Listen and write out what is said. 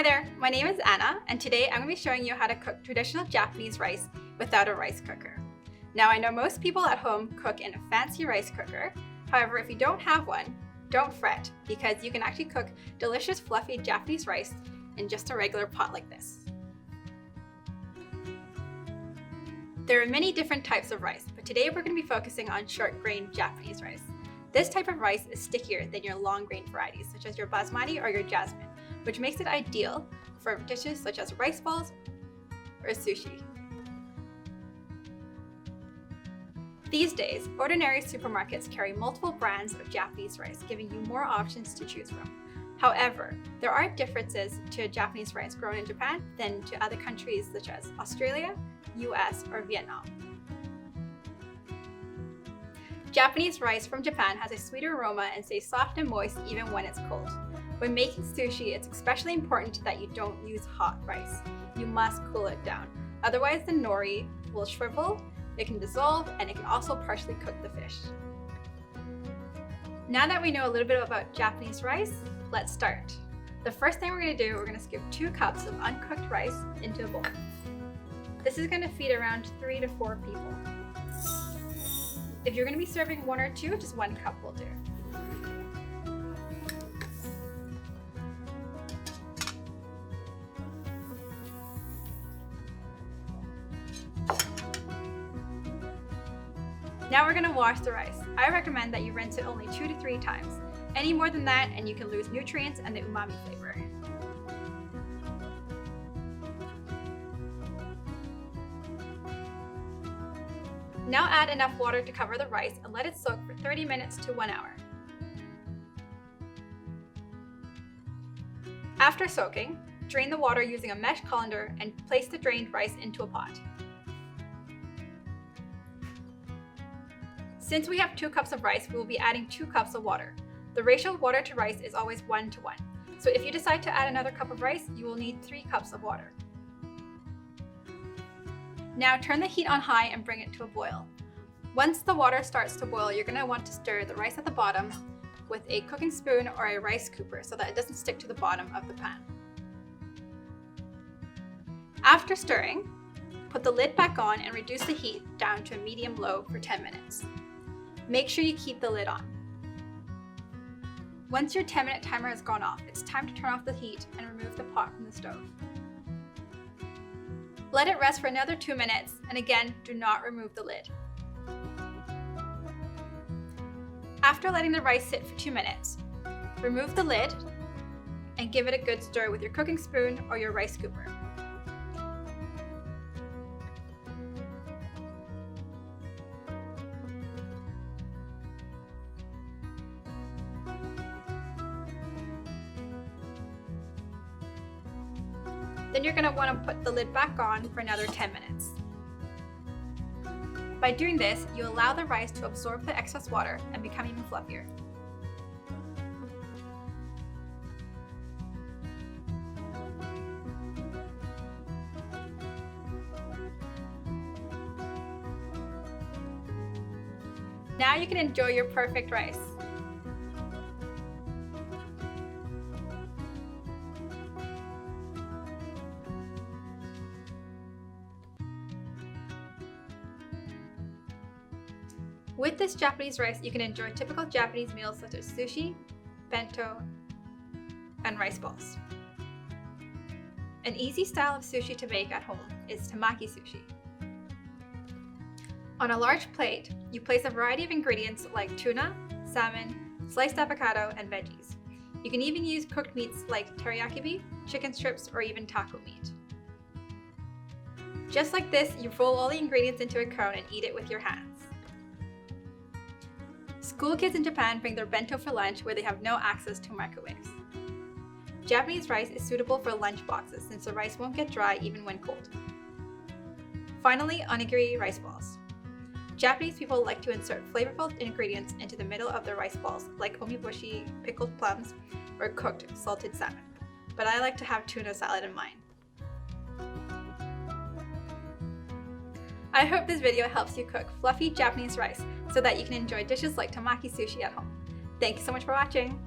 there, my name is Anna, and today I'm going to be showing you how to cook traditional Japanese rice without a rice cooker. Now I know most people at home cook in a fancy rice cooker. However, if you don't have one, don't fret, because you can actually cook delicious fluffy Japanese rice in just a regular pot like this. There are many different types of rice, but today we're going to be focusing on short-grain Japanese rice. This type of rice is stickier than your long-grain varieties, such as your basmati or your jasmine, which makes it ideal for dishes such as rice balls or sushi. These days, ordinary supermarkets carry multiple brands of Japanese rice, giving you more options to choose from. However, there are differences to Japanese rice grown in Japan than to other countries such as Australia, US, or Vietnam. Japanese rice from Japan has a sweeter aroma and stays soft and moist even when it's cold. When making sushi, it's especially important that you don't use hot rice. You must cool it down. Otherwise, the nori will shrivel, it can dissolve, and it can also partially cook the fish. Now that we know a little bit about Japanese rice, let's start. The first thing we're going to do, we're going to scoop 2 cups of uncooked rice into a bowl. This is going to feed around 3 to 4 people. If you're going to be serving 1 or 2, just 1 cup will do. Now we're going to wash the rice. I recommend that you rinse it only 2 to 3 times. Any more than that and you can lose nutrients and the umami flavor. Now add enough water to cover the rice and let it soak for 30 minutes to 1 hour. After soaking, drain the water using a mesh colander and place the drained rice into a pot. Since we have 2 cups of rice, we will be adding 2 cups of water. The ratio of water to rice is always 1 to 1. So if you decide to add another cup of rice, you will need 3 cups of water. Now turn the heat on high and bring it to a boil. Once the water starts to boil, you're going to want to stir the rice at the bottom with a cooking spoon or a rice scooper so that it doesn't stick to the bottom of the pan. After stirring, put the lid back on and reduce the heat down to a medium-low for 10 minutes. Make sure you keep the lid on. Once your 10-minute timer has gone off, it's time to turn off the heat and remove the pot from the stove. Let it rest for another 2 minutes, and again, do not remove the lid. After letting the rice sit for 2 minutes, remove the lid and give it a good stir with your cooking spoon or your rice scooper. Then you're going to want to put the lid back on for another 10 minutes. By doing this, you allow the rice to absorb the excess water and become even fluffier. Now you can enjoy your perfect rice. With this Japanese rice, you can enjoy typical Japanese meals such as sushi, bento, and rice balls. An easy style of sushi to make at home is Tamaki Sushi. On a large plate, you place a variety of ingredients like tuna, salmon, sliced avocado, and veggies. You can even use cooked meats like teriyaki beef, chicken strips, or even taco meat. Just like this, you roll all the ingredients into a cone and eat it with your hands. School kids in Japan bring their bento for lunch where they have no access to microwaves. Japanese rice is suitable for lunch boxes since the rice won't get dry even when cold. Finally, onigiri rice balls. Japanese people like to insert flavorful ingredients into the middle of their rice balls like omiboshi, pickled plums, or cooked salted salmon. But I like to have tuna salad in mine. I hope this video helps you cook fluffy Japanese rice so that you can enjoy dishes like Tamaki Sushi at home. Thank you so much for watching!